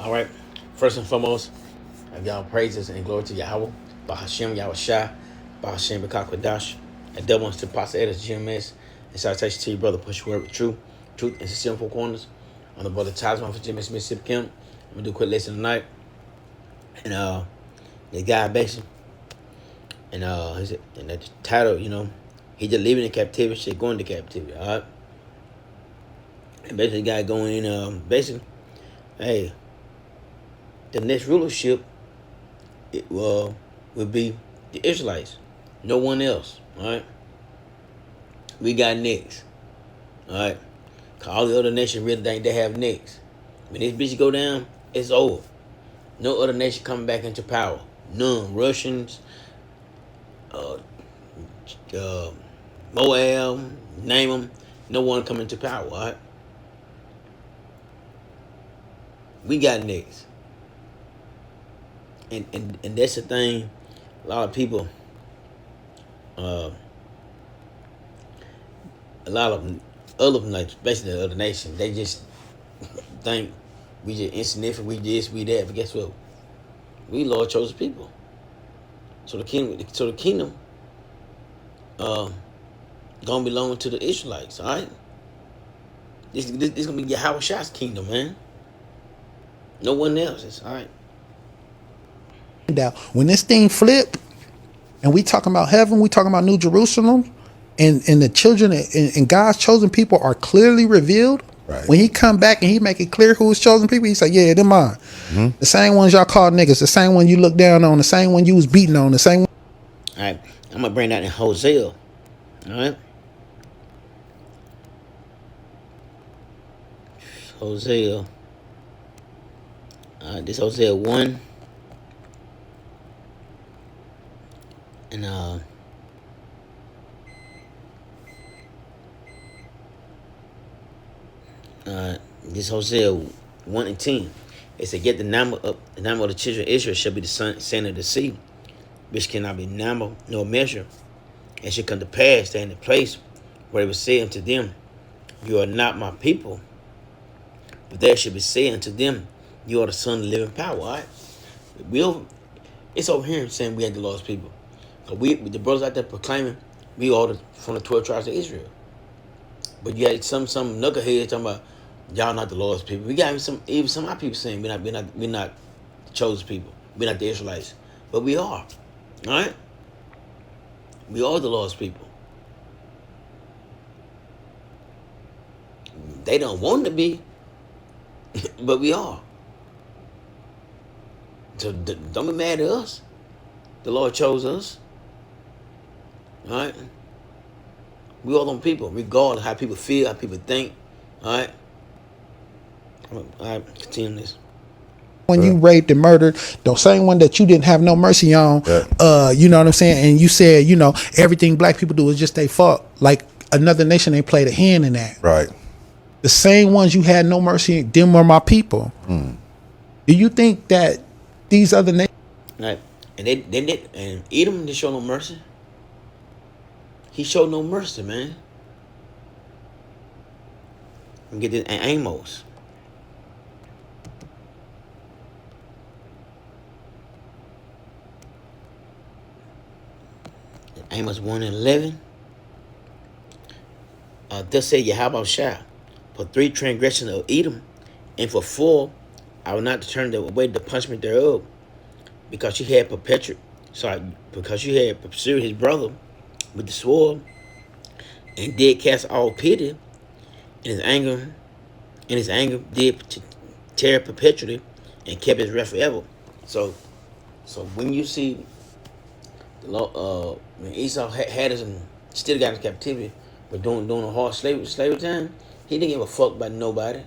All right. First and foremost, I give y'all praises and glory to Yahweh, Bahashem Yahweh Shai, Bahashem Bekakwadash, and double to Pastor Edis GMS, and salutation to your brother, push word with truth and sincere four corners. On the brother Tasman for GMS Mississippi Camp. I'm gonna do a quick lesson tonight. And the guy basically, and and the title, he just living in captivity, shit going to captivity, alright? And basically the guy going in, basically, hey, the next rulership it would be the Israelites. No one else. Alright? We got next. Alright? Cause all the other nations really think they have next. When this bitch go down, it's over. No other nation coming back into power. None. Russians, uh, Moab, name them. No one coming to power. Alright? We got next. And that's the thing. A lot of people, a lot of them, other like especially the other nations, they just think we just insignificant. We this, we that. But guess what? We Lord chosen people. So the kingdom, gonna belong to the Israelites. All right. This gonna be Yahweh Shai's kingdom, man. No one else's. All right. When this thing flip, and we talking about heaven, we talking about New Jerusalem, and the children and God's chosen people are clearly revealed. Right. When he come back and he make it clear who his chosen people, he say, yeah, them mine. Mm-hmm. The same ones y'all call niggas, the same one you look down on, the same one you was beating on, the same one. All right. I'm gonna bring that in Hosea. All right. Hosea. This Hosea 1. And this Hosea 1 and 10. It said, yet the number of the children of Israel shall be the sand of the sea, which cannot be numbered nor measured, and shall come to pass that in the place where it was said unto them, you are not my people, but there shall be said unto them, you are the son of the living power. All right? It's over here saying we ain't the Lord's people. We the brothers out there proclaiming we all from the 12 tribes of Israel. But you had some knuckleheads talking about y'all not the Lord's people. We got even some of our people saying we're not the chosen people. We're not the Israelites. But we are. Alright? We are the Lord's people. They don't want to be, but we are. So don't be mad at us. The Lord chose us. Alright? We all them people, regardless of how people feel, how people think. Alright? Alright, continue this. When you raped and murdered, the same one that you didn't have no mercy on, you know what I'm saying? And you said, everything black people do is just their fault. Like another nation ain't played a hand in that. Right. The same ones you had no mercy in, them were my people. Mm. Do you think that these other nations... Right. And they did, and Edom didn't show no mercy. He showed no mercy, man. And get this Amos. Amos 1 and 11. Thus said Yahweh Shai, for 3 transgressions of Edom, and for 4, I will not turn away the punishment thereof, because she had pursued his brother with the sword, and did cast all pity, and his anger did tear perpetually, and kept his wrath forever. So when you see the law, when Esau had us and still got in captivity, but doing a hard slavery time, he didn't give a fuck about nobody.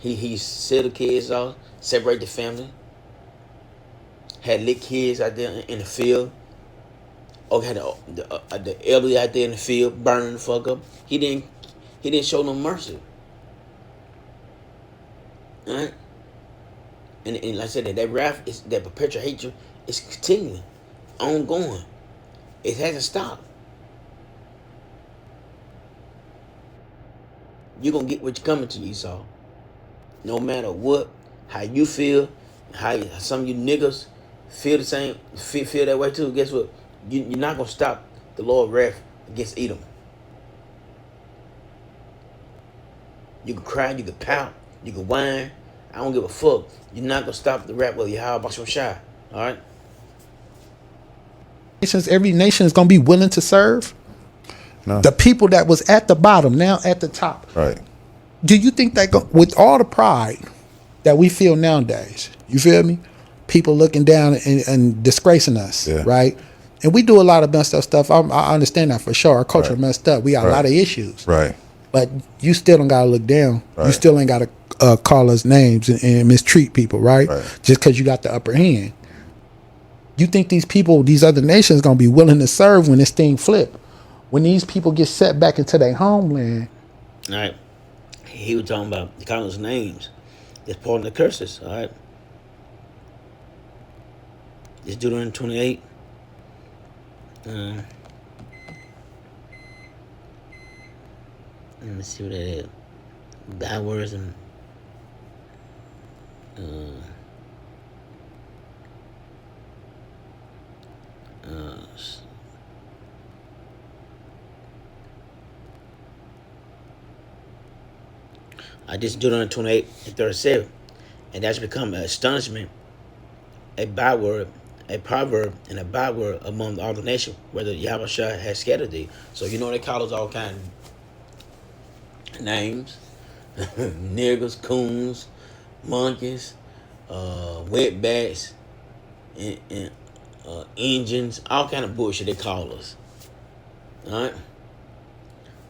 He set the kids off, separate the family, had lit kids out there in the field. Or had the elderly out there in the field burning the fuck up. He didn't show no mercy. Alright? And like I said, that wrath is that perpetual hatred is continuing, ongoing. It hasn't stopped. You're gonna get what you're coming to, Esau. No matter what, how you feel, how some of you niggas feel the same, feel that way too. Guess what? You're not gonna stop the Lord's wrath against Edom. You can cry, you can pout, you can whine. I don't give a fuck. You're not gonna stop the rap of Yahweh Basham Shai. All right. Every nation is gonna be willing to serve. No. The people that was at the bottom now at the top. Right. Do you think that with all the pride that we feel nowadays, you feel me? People looking down and disgracing us, right? And we do a lot of messed up stuff. I understand that for sure. Our culture messed up. We got a lot of issues. Right. But you still don't got to look down. Right. You still ain't got to call us names and mistreat people, right? Just because you got the upper hand. You think these people, these other nations, going to be willing to serve when this thing flip? When these people get set back into their homeland? All right. He was talking about calling us names. It's part of the curses, all right? It's Deuteronomy 28. Let me see what that is. Bad words and I just Deuteronomy 28 and 37. And that's become an astonishment, a byword, a proverb, and a byword among all the nation, whether Yahweh has scattered thee. So you know they call us all kind of names. Niggers, coons, monkeys, wetbacks, and engines, all kind of bullshit they call us. Alright?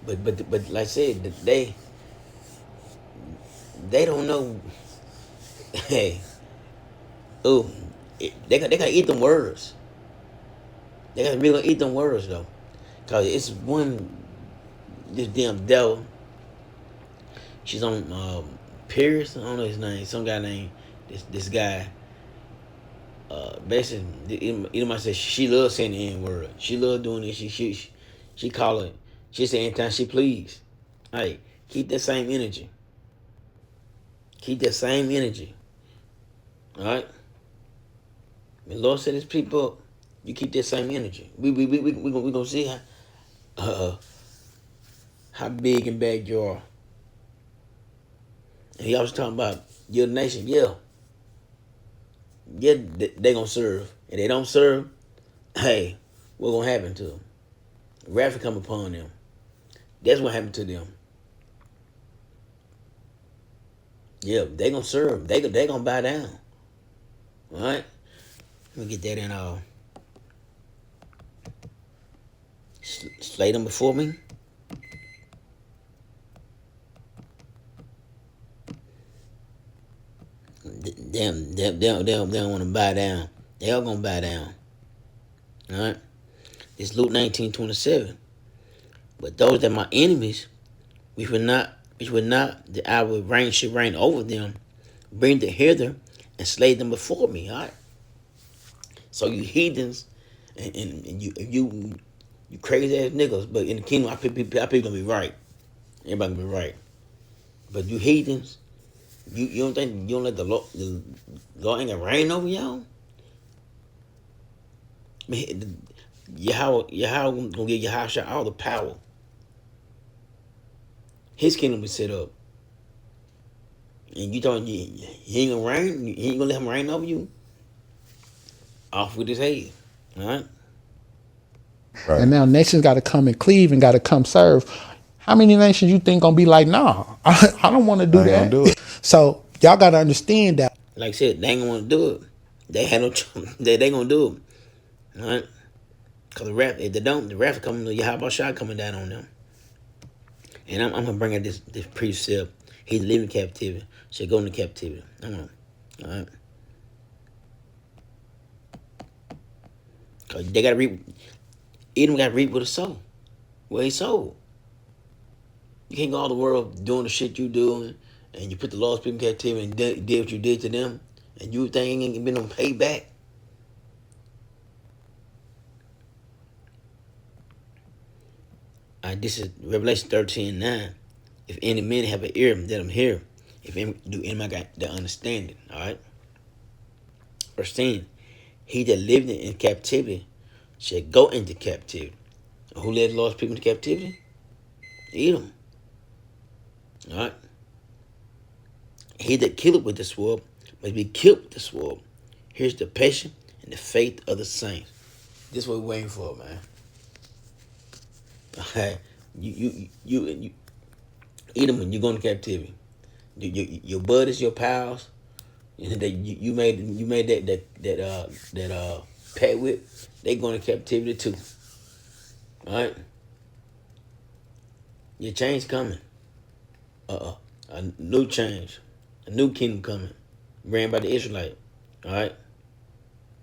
But like I said, they don't know. Hey, oh, they gotta eat them words. They gotta really eat them words though, cause it's this damn devil. She's on Pierce. I don't know his name. Some guy named this guy. Basically, Edomite says she loves saying the N word. She loves doing it. She call it. She say anytime she please. Hey, keep that same energy. Keep that same energy. All right. When the Lord set His people up, you keep that same energy. We gonna see how big and bad you are. And He always talking about your nation. Yeah, they gonna serve. And they don't serve. Hey, what gonna happen to them? Wrath will come upon them. That's what happened to them. Yeah, they gonna serve. They gonna bow down. All right. Let me get that in. Slay them before me. They don't want to bow down. They all gonna bow down. All right. It's Luke 19:27. But those that my enemies, which would not that I would should reign over them, bring them hither and slay them before me. All right. So you heathens and you crazy ass niggas, but in the kingdom, our people gonna be right. Everybody gonna be right. But you heathens, you don't think you don't let the Lord ain't gonna reign over y'all? Man, Yahweh gonna give Yahweh all the power. His kingdom is set up. And you thought he ain't gonna reign? He ain't gonna let him reign over you? Off with his head. Alright? Right. And now nations got to come and cleave and got to come serve. How many nations you think gonna be like, nah, I don't want to do that. Do it. So y'all got to understand that. Like I said, they ain't gonna want to do it. They had no choice. They gonna do it. Alright? Cause if they don't, the wrath coming to Yahweh Shai coming down on them. And I'm gonna bring out this precept. He's living captivity. Should go into captivity. I'm gonna. Alright? Cause they gotta reap. Edom got reap with a soul. Well, he sold. You can't go all the world doing the shit you doing, and you put the lost people in captivity and did what you did to them, and you think ain't been no payback. This is Revelation 13:9. If any man have an ear, let him hear. If any, do anybody got the understanding, all right? Verse 10, he that lived in captivity shall go into captivity. Who led the Lord's people into captivity? Edom. All right? He that killeth with the sword must be killed with the sword. Here's the patience and the faith of the saints. This is what we're waiting for, man. Okay? You Edom, when you go into captivity, your buddies, your pals, you made that pact with, they going to captivity too. All right? Your change coming. A new change. A new kingdom coming. Ran by the Israelites. Alright?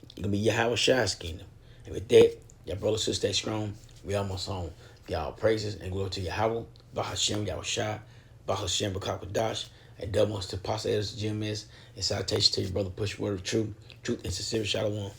It's gonna be Yahweh Shai's kingdom. And with that, y'all brothers and sisters, stay strong. We almost home. Y'all praises and glory to Yahweh. Bahashem Yahweh Shai. Bahashem Bakakwadash. And double to Pastor Edis Jim is. And salutation to your brother Push Word of Truth. Truth and sincerity. Shalom.